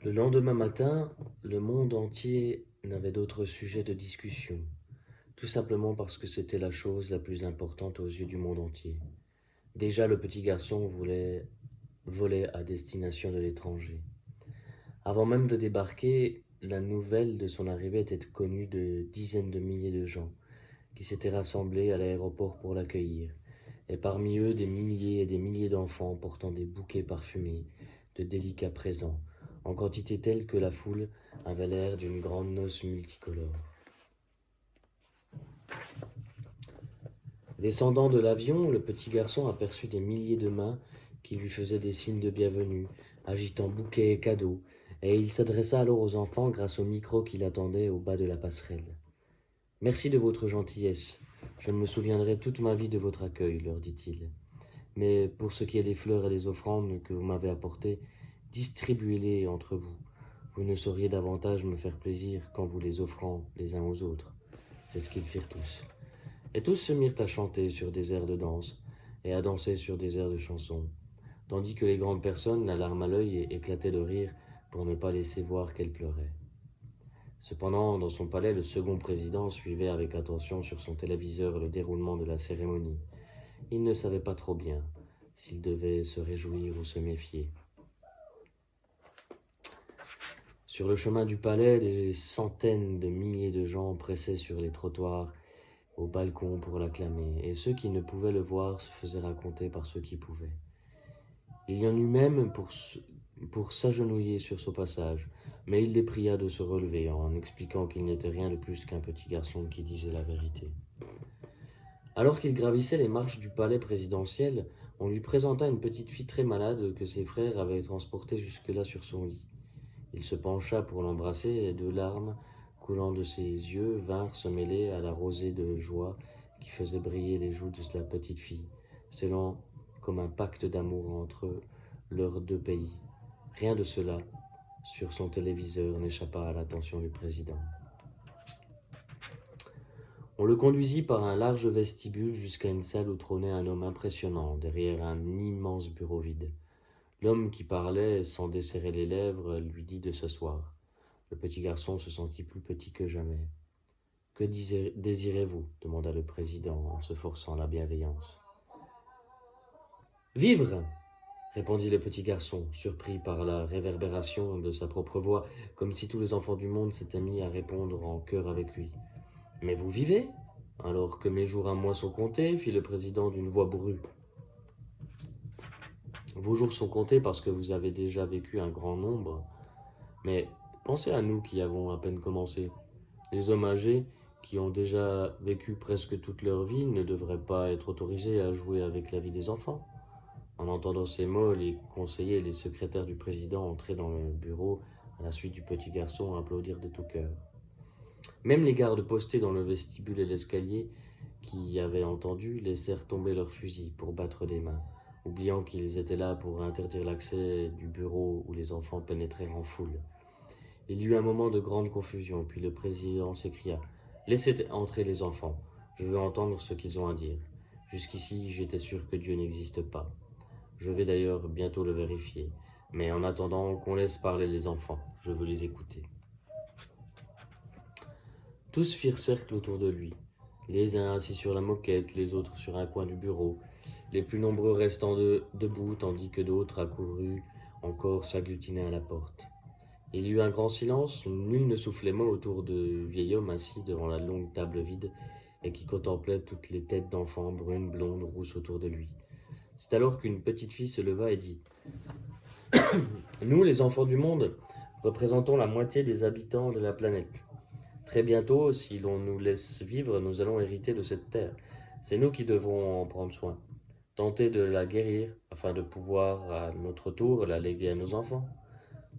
Le lendemain matin, le monde entier n'avait d'autre sujet de discussion, tout simplement parce que c'était la chose la plus importante aux yeux du monde entier. Déjà, le petit garçon voulait voler à destination de l'étranger. Avant même de débarquer, la nouvelle de son arrivée était connue de dizaines de milliers de gens qui s'étaient rassemblés à l'aéroport pour l'accueillir, et parmi eux des milliers et des milliers d'enfants portant des bouquets parfumés de délicats présents, en quantité telle que la foule avait l'air d'une grande noce multicolore. Descendant de l'avion, le petit garçon aperçut des milliers de mains qui lui faisaient des signes de bienvenue, agitant bouquets et cadeaux, et il s'adressa alors aux enfants grâce au micro qui l'attendait au bas de la passerelle. Merci de votre gentillesse. Je me souviendrai toute ma vie de votre accueil, leur dit-il. Mais pour ce qui est des fleurs et des offrandes que vous m'avez apportées, distribuez-les entre vous. Vous ne sauriez davantage me faire plaisir qu'en vous les offrant les uns aux autres. C'est ce qu'ils firent tous. Et tous se mirent à chanter sur des airs de danse et à danser sur des airs de chansons, tandis que les grandes personnes, la larme à l'œil, éclataient de rire pour ne pas laisser voir qu'elles pleuraient. Cependant, dans son palais, le second président suivait avec attention sur son téléviseur le déroulement de la cérémonie. Il ne savait pas trop bien s'il devait se réjouir ou se méfier. Sur le chemin du palais, des centaines de milliers de gens pressaient sur les trottoirs, au balcon pour l'acclamer, et ceux qui ne pouvaient le voir se faisaient raconter par ceux qui pouvaient. Il y en eut même pour s'agenouiller sur son passage, mais il les pria de se relever en expliquant qu'il n'était rien de plus qu'un petit garçon qui disait la vérité. Alors qu'il gravissait les marches du palais présidentiel, on lui présenta une petite fille très malade que ses frères avaient transportée jusque-là sur son lit. Il se pencha pour l'embrasser et deux larmes, coulant de ses yeux, vinrent se mêler à la rosée de joie qui faisait briller les joues de la petite fille, scellant comme un pacte d'amour entre leurs deux pays. Rien de cela, sur son téléviseur, n'échappa à l'attention du président. On le conduisit par un large vestibule jusqu'à une salle où trônait un homme impressionnant, derrière un immense bureau vide. L'homme qui parlait, sans desserrer les lèvres, lui dit de s'asseoir. Le petit garçon se sentit plus petit que jamais. « Que désirez-vous » demanda le président en se forçant la bienveillance. « Vivre » répondit le petit garçon, surpris par la réverbération de sa propre voix, comme si tous les enfants du monde s'étaient mis à répondre en chœur avec lui. « Mais vous vivez ?»« Alors que mes jours à moi sont comptés, fit le président d'une voix brue. « Vos jours sont comptés parce que vous avez déjà vécu un grand nombre. Mais pensez à nous qui avons à peine commencé. Les hommes âgés qui ont déjà vécu presque toute leur vie ne devraient pas être autorisés à jouer avec la vie des enfants. » En entendant ces mots, les conseillers et les secrétaires du président entrés dans le bureau à la suite du petit garçon applaudirent de tout cœur. Même les gardes postés dans le vestibule et l'escalier, qui avaient entendu, laissèrent tomber leurs fusils pour battre des mains, oubliant qu'ils étaient là pour interdire l'accès du bureau où les enfants pénétrèrent en foule. Il y eut un moment de grande confusion, puis le président s'écria « Laissez entrer les enfants, je veux entendre ce qu'ils ont à dire. Jusqu'ici, j'étais sûr que Dieu n'existe pas. Je vais d'ailleurs bientôt le vérifier, mais en attendant qu'on laisse parler les enfants, je veux les écouter. » Tous firent cercle autour de lui, les uns assis sur la moquette, les autres sur un coin du bureau, les plus nombreux restant debout, tandis que d'autres, accourus encore, s'agglutinaient à la porte. Il y eut un grand silence, nul ne soufflait mot autour de vieil homme assis devant la longue table vide et qui contemplait toutes les têtes d'enfants, brunes, blondes, rousses autour de lui. C'est alors qu'une petite fille se leva et dit « Nous, les enfants du monde, représentons la moitié des habitants de la planète. Très bientôt, si l'on nous laisse vivre, nous allons hériter de cette terre. C'est nous qui devrons en prendre soin, tenter de la guérir afin de pouvoir, à notre tour, la léguer à nos enfants.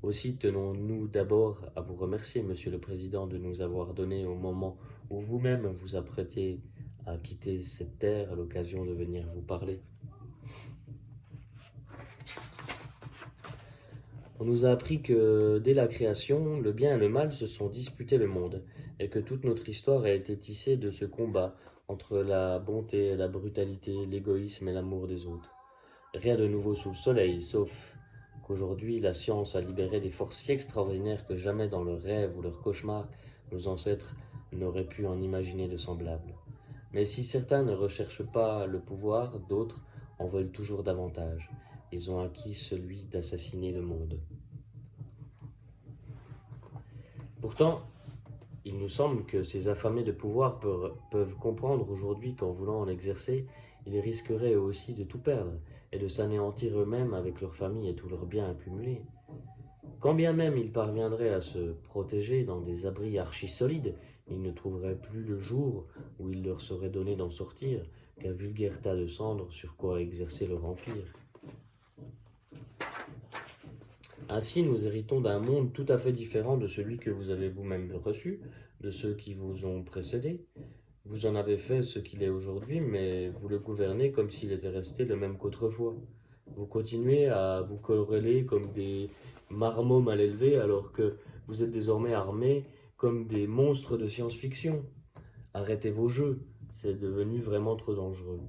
Aussi tenons-nous d'abord à vous remercier, Monsieur le Président, de nous avoir donné au moment où vous-même vous apprêtez à quitter cette terre l'occasion de venir vous parler. On nous a appris que, dès la création, le bien et le mal se sont disputés le monde, et que toute notre histoire a été tissée de ce combat entre la bonté et la brutalité, l'égoïsme et l'amour des autres. Rien de nouveau sous le soleil, sauf qu'aujourd'hui la science a libéré des forces si extraordinaires que jamais dans leurs rêves ou leurs cauchemars nos ancêtres n'auraient pu en imaginer de semblables. Mais si certains ne recherchent pas le pouvoir, d'autres en veulent toujours davantage. Ils ont acquis celui d'assassiner le monde. Pourtant, il nous semble que ces affamés de pouvoir peuvent comprendre aujourd'hui qu'en voulant en exercer, ils risqueraient eux aussi de tout perdre et de s'anéantir eux-mêmes avec leur famille et tous leurs biens accumulés. Quand bien même ils parviendraient à se protéger dans des abris archi-solides, ils ne trouveraient plus le jour où il leur serait donné d'en sortir qu'un vulgaire tas de cendres sur quoi exercer leur empire. Ainsi, nous héritons d'un monde tout à fait différent de celui que vous avez vous-même reçu, de ceux qui vous ont précédés. Vous en avez fait ce qu'il est aujourd'hui, mais vous le gouvernez comme s'il était resté le même qu'autrefois. Vous continuez à vous corréler comme des marmots mal élevés, alors que vous êtes désormais armés comme des monstres de science-fiction. Arrêtez vos jeux, c'est devenu vraiment trop dangereux.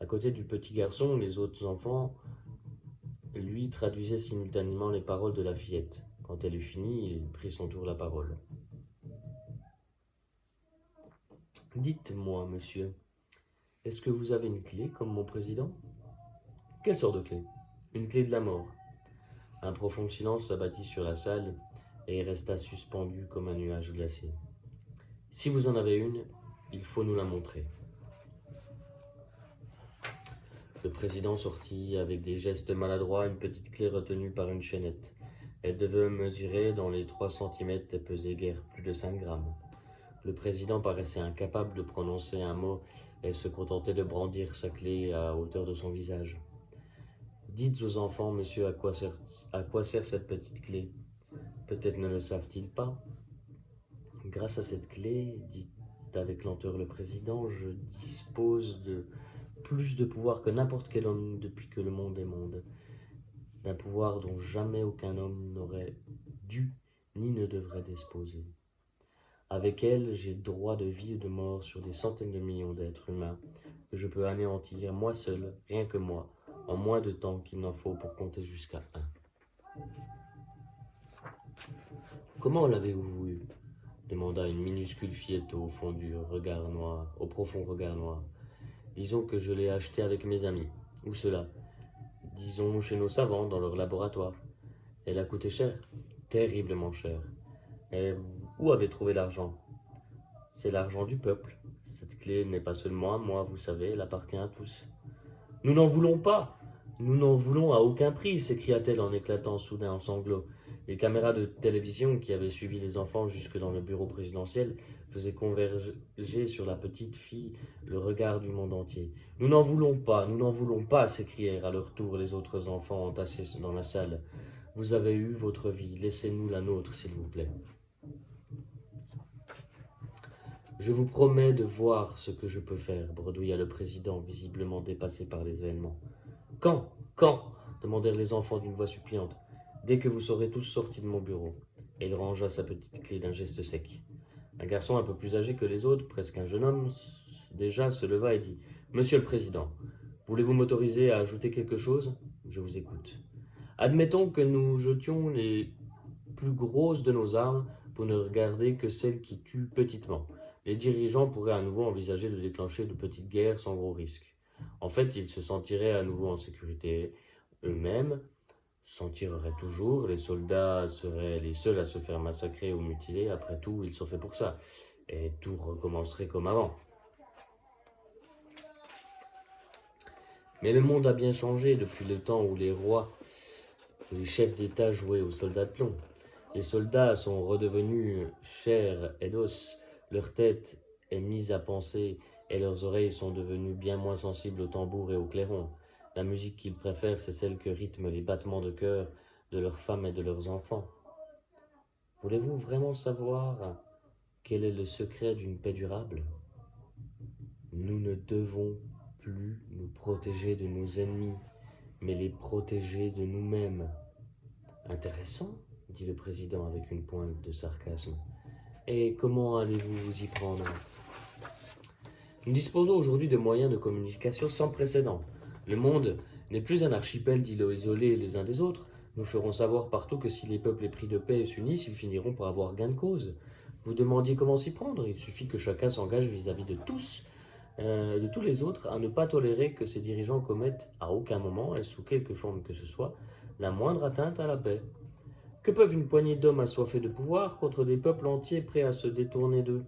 À côté du petit garçon, les autres enfants lui traduisait simultanément les paroles de la fillette. Quand elle eut fini, il prit son tour la parole. « Dites-moi, monsieur, est-ce que vous avez une clé comme mon président ?»« Quelle sorte de clé ?»« Une clé de la mort. » Un profond silence s'abattit sur la salle et resta suspendu comme un nuage glacé. « Si vous en avez une, il faut nous la montrer. » Le président sortit avec des gestes maladroits une petite clé retenue par une chaînette. Elle devait mesurer dans les 3 centimètres et pesait guère plus de 5 grammes. Le président paraissait incapable de prononcer un mot et se contentait de brandir sa clé à hauteur de son visage. « Dites aux enfants, monsieur, à quoi sert cette petite clé? Peut-être ne le savent-ils pas. Grâce à cette clé, dit avec lenteur le président, je dispose de plus de pouvoir que n'importe quel homme depuis que le monde est monde, d'un pouvoir dont jamais aucun homme n'aurait dû ni ne devrait disposer. Avec elle, j'ai droit de vie et de mort sur des centaines de millions d'êtres humains que je peux anéantir moi seul, rien que moi, en moins de temps qu'il n'en faut pour compter jusqu'à 1. Comment l'avez-vous eu? Demanda une minuscule fillette au profond regard noir. Disons que je l'ai acheté avec mes amis. Où cela? Disons chez nos savants, dans leur laboratoire. Elle a coûté cher? Terriblement cher. Et où avez trouvé l'argent? C'est l'argent du peuple. Cette clé n'est pas seulement à moi, vous savez, elle appartient à tous. Nous n'en voulons pas! Nous n'en voulons à aucun prix, s'écria-t-elle en éclatant soudain en sanglots. Les caméras de télévision qui avaient suivi les enfants jusque dans le bureau présidentiel faisaient converger sur la petite fille le regard du monde entier. « Nous n'en voulons pas !» s'écrièrent à leur tour les autres enfants entassés dans la salle. « Vous avez eu votre vie, laissez-nous la nôtre, s'il vous plaît. » « Je vous promets de voir ce que je peux faire, » bredouilla le président, visiblement dépassé par les événements. « Quand? Demandèrent les enfants d'une voix suppliante. « Dès que vous serez tous sortis de mon bureau. » Et il rangea sa petite clé d'un geste sec. Un garçon un peu plus âgé que les autres, presque un jeune homme, déjà se leva et dit « Monsieur le Président, voulez-vous m'autoriser à ajouter quelque chose? Je vous écoute. Admettons que nous jetions les plus grosses de nos armes pour ne regarder que celles qui tuent petitement. Les dirigeants pourraient à nouveau envisager de déclencher de petites guerres sans gros risques. En fait, ils se sentiraient à nouveau en sécurité eux-mêmes, s'en tireraient toujours, les soldats seraient les seuls à se faire massacrer ou mutiler, après tout, ils sont faits pour ça, et tout recommencerait comme avant. Mais le monde a bien changé depuis le temps où les rois ou les chefs d'État jouaient aux soldats de plomb. Les soldats sont redevenus chair et os, leur tête est mise à penser et leurs oreilles sont devenues bien moins sensibles aux tambours et aux clairons. La musique qu'ils préfèrent, c'est celle que rythment les battements de cœur de leurs femmes et de leurs enfants. Voulez-vous vraiment savoir quel est le secret d'une paix durable? Nous ne devons plus nous protéger de nos ennemis, mais les protéger de nous-mêmes. Intéressant, dit le président avec une pointe de sarcasme. Et comment allez-vous vous y prendre? Nous disposons aujourd'hui de moyens de communication sans précédent. Le monde n'est plus un archipel d'îlots isolés les uns des autres. Nous ferons savoir partout que si les peuples épris de paix s'unissent, ils finiront par avoir gain de cause. Vous demandiez comment s'y prendre, il suffit que chacun s'engage vis-à-vis de tous les autres, à ne pas tolérer que ses dirigeants commettent à aucun moment, et sous quelque forme que ce soit, la moindre atteinte à la paix. Que peuvent une poignée d'hommes assoiffés de pouvoir contre des peuples entiers prêts à se détourner d'eux?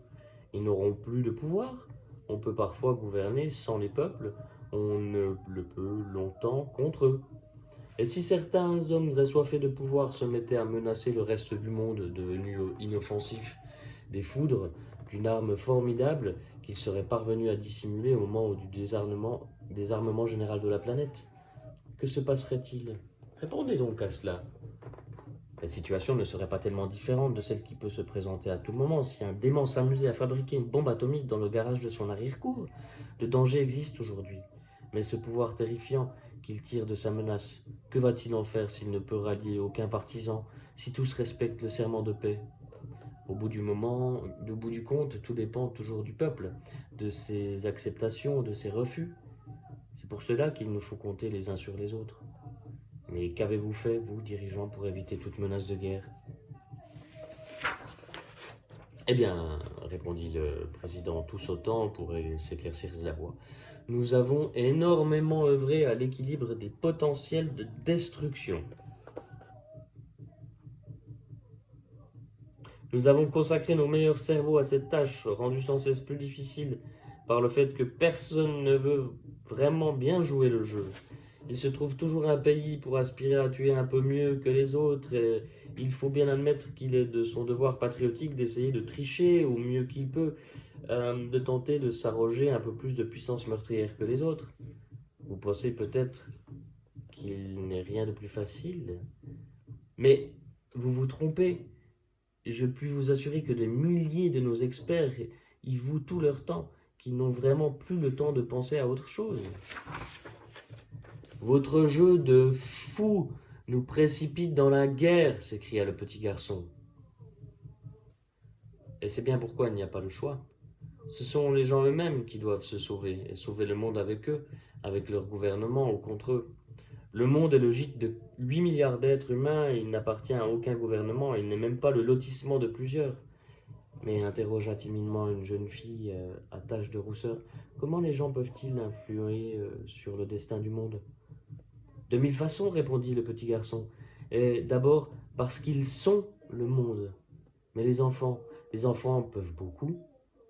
Ils n'auront plus de pouvoir. On peut parfois gouverner sans les peuples, on ne le peut longtemps contre eux. Et si certains hommes assoiffés de pouvoir se mettaient à menacer le reste du monde devenu inoffensif, des foudres d'une arme formidable qu'ils seraient parvenus à dissimuler au moment du désarmement général de la planète, que se passerait-il? Répondez donc à cela. La situation ne serait pas tellement différente de celle qui peut se présenter à tout moment si un dément s'amusait à fabriquer une bombe atomique dans le garage de son arrière-cour. Le danger existe aujourd'hui, mais ce pouvoir terrifiant qu'il tire de sa menace, que va-t-il en faire s'il ne peut rallier aucun partisan, si tous respectent le serment de paix? Au bout du compte, tout dépend toujours du peuple, de ses acceptations, de ses refus. C'est pour cela qu'il nous faut compter les uns sur les autres. Mais qu'avez-vous fait, vous, dirigeants, pour éviter toute menace de guerre? Eh bien, répondit le président, tout sautant pour s'éclaircir la voix, nous avons énormément œuvré à l'équilibre des potentiels de destruction. Nous avons consacré nos meilleurs cerveaux à cette tâche, rendue sans cesse plus difficile par le fait que personne ne veut vraiment bien jouer le jeu. Il se trouve toujours un pays pour aspirer à tuer un peu mieux que les autres, et il faut bien admettre qu'il est de son devoir patriotique d'essayer de tricher au mieux qu'il peut, de tenter de s'arroger un peu plus de puissance meurtrière que les autres. Vous pensez peut-être qu'il n'est rien de plus facile, mais vous vous trompez. Je puis vous assurer que des milliers de nos experts y vouent tout leur temps, qu'ils n'ont vraiment plus le temps de penser à autre chose. Votre jeu de fou nous précipite dans la guerre, s'écria le petit garçon. Et c'est bien pourquoi il n'y a pas le choix. Ce sont les gens eux-mêmes qui doivent se sauver, et sauver le monde avec eux, avec leur gouvernement ou contre eux. Le monde est le gîte de 8 milliards d'êtres humains, et il n'appartient à aucun gouvernement, et il n'est même pas le lotissement de plusieurs. Mais interrogea timidement une jeune fille à tache de rousseur, comment les gens peuvent-ils influer sur le destin du monde? De mille façons, répondit le petit garçon. Et d'abord parce qu'ils sont le monde. Mais les enfants peuvent beaucoup,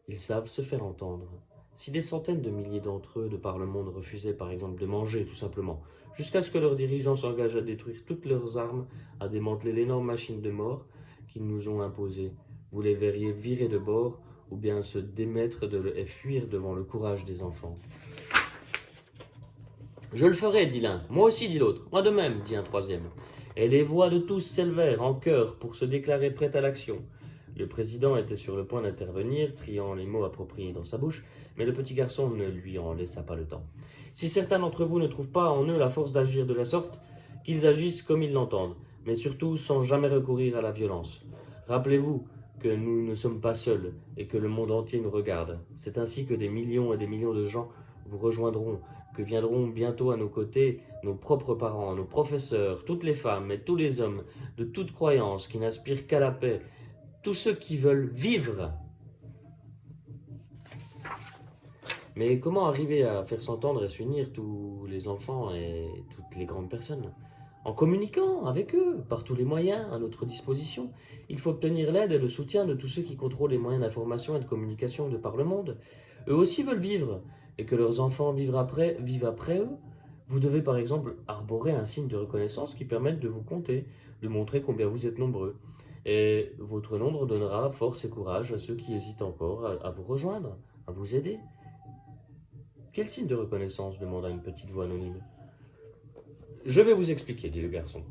ils savent se faire entendre. Si des centaines de milliers d'entre eux de par le monde refusaient par exemple de manger tout simplement, jusqu'à ce que leurs dirigeants s'engagent à détruire toutes leurs armes, à démanteler l'énorme machine de mort qu'ils nous ont imposée, vous les verriez virer de bord ou bien se démettre et fuir devant le courage des enfants. Je le ferai, dit l'un. Moi aussi, dit l'autre. Moi de même, dit un troisième. Et les voix de tous s'élevèrent en chœur pour se déclarer prêts à l'action. Le président était sur le point d'intervenir, triant les mots appropriés dans sa bouche, mais le petit garçon ne lui en laissa pas le temps. Si certains d'entre vous ne trouvent pas en eux la force d'agir de la sorte, qu'ils agissent comme ils l'entendent, mais surtout sans jamais recourir à la violence. Rappelez-vous que nous ne sommes pas seuls et que le monde entier nous regarde. C'est ainsi que des millions et des millions de gens vous rejoindront, que viendront bientôt à nos côtés nos propres parents, nos professeurs, toutes les femmes et tous les hommes de toute croyance qui n'aspirent qu'à la paix, tous ceux qui veulent vivre. Mais comment arriver à faire s'entendre et s'unir tous les enfants et toutes les grandes personnes? En communiquant avec eux, par tous les moyens à notre disposition. Il faut obtenir l'aide et le soutien de tous ceux qui contrôlent les moyens d'information et de communication de par le monde. Eux aussi veulent vivre, et que leurs enfants vivent après eux. Vous devez par exemple arborer un signe de reconnaissance qui permette de vous compter, de montrer combien vous êtes nombreux. Et votre nombre donnera force et courage à ceux qui hésitent encore à vous rejoindre, à vous aider. Quel signe de reconnaissance demanda une petite voix anonyme. Je vais vous expliquer, dit le garçon,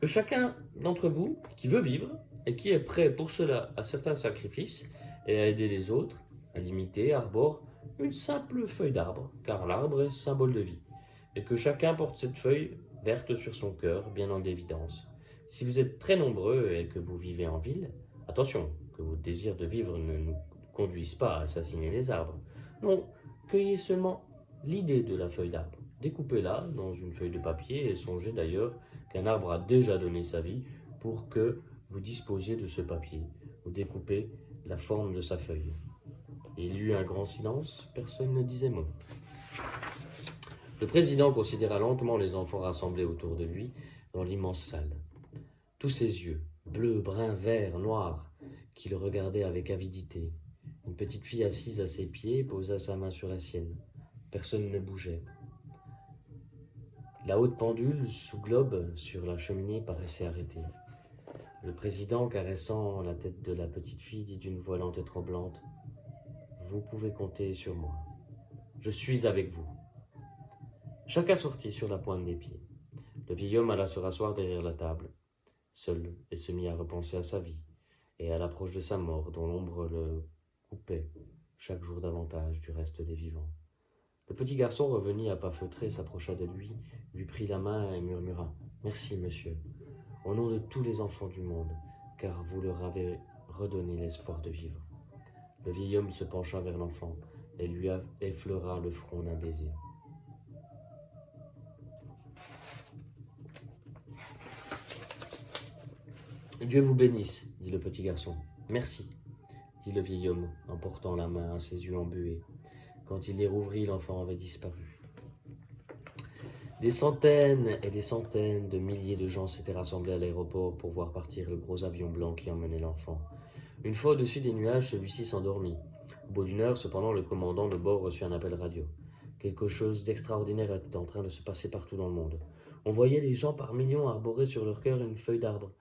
que chacun d'entre vous qui veut vivre et qui est prêt pour cela à certains sacrifices et à aider les autres, à l'imiter, arbore une simple feuille d'arbre, car l'arbre est symbole de vie, et que chacun porte cette feuille verte sur son cœur, bien en évidence. Si vous êtes très nombreux et que vous vivez en ville, attention, que vos désirs de vivre ne nous conduisent pas à assassiner les arbres. Non, cueillez seulement l'idée de la feuille d'arbre. Découpez-la dans une feuille de papier et songez d'ailleurs qu'un arbre a déjà donné sa vie pour que vous disposiez de ce papier. Vous découpez la forme de sa feuille. Il y eut un grand silence, personne ne disait mot. Le président considéra lentement les enfants rassemblés autour de lui dans l'immense salle. Tous ces yeux, bleus, bruns, verts, noirs, qui le regardaient avec avidité. Une petite fille assise à ses pieds posa sa main sur la sienne. Personne ne bougeait. La haute pendule sous globe sur la cheminée paraissait arrêtée. Le président, caressant la tête de la petite fille, dit d'une voix lente et tremblante : « Vous pouvez compter sur moi. Je suis avec vous. » Chacun sortit sur la pointe des pieds. Le vieil homme alla se rasseoir derrière la table, seul, et se mit à repenser à sa vie et à l'approche de sa mort dont l'ombre le coupait chaque jour davantage du reste des vivants. Le petit garçon revenu à pas feutrés s'approcha de lui prit la main et murmura : « Merci, monsieur, au nom de tous les enfants du monde, car vous leur avez redonné l'espoir de vivre. » Le vieil homme se pencha vers l'enfant et lui effleura le front d'un baiser. « Dieu vous bénisse, dit le petit garçon. « Merci, dit le vieil homme en portant la main à ses yeux embués. Quand il les rouvrit, l'enfant avait disparu. Des centaines et des centaines de milliers de gens s'étaient rassemblés à l'aéroport pour voir partir le gros avion blanc qui emmenait l'enfant. Une fois au-dessus des nuages, celui-ci s'endormit. Au bout d'une heure, cependant, le commandant de bord reçut un appel radio. Quelque chose d'extraordinaire était en train de se passer partout dans le monde. On voyait les gens par millions arborer sur leur cœur une feuille d'arbre.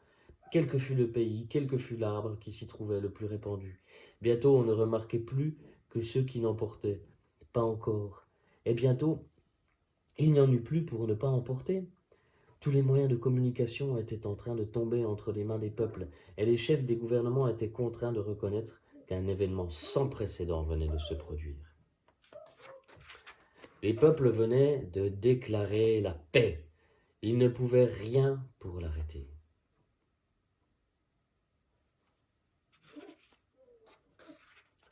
Quel que fût le pays, quel que fût l'arbre qui s'y trouvait le plus répandu. Bientôt, on ne remarquait plus que ceux qui n'en portaient pas encore. Et bientôt, il n'y en eut plus pour ne pas en porter. Tous les moyens de communication étaient en train de tomber entre les mains des peuples, et les chefs des gouvernements étaient contraints de reconnaître qu'un événement sans précédent venait de se produire. Les peuples venaient de déclarer la paix. Ils ne pouvaient rien pour l'arrêter.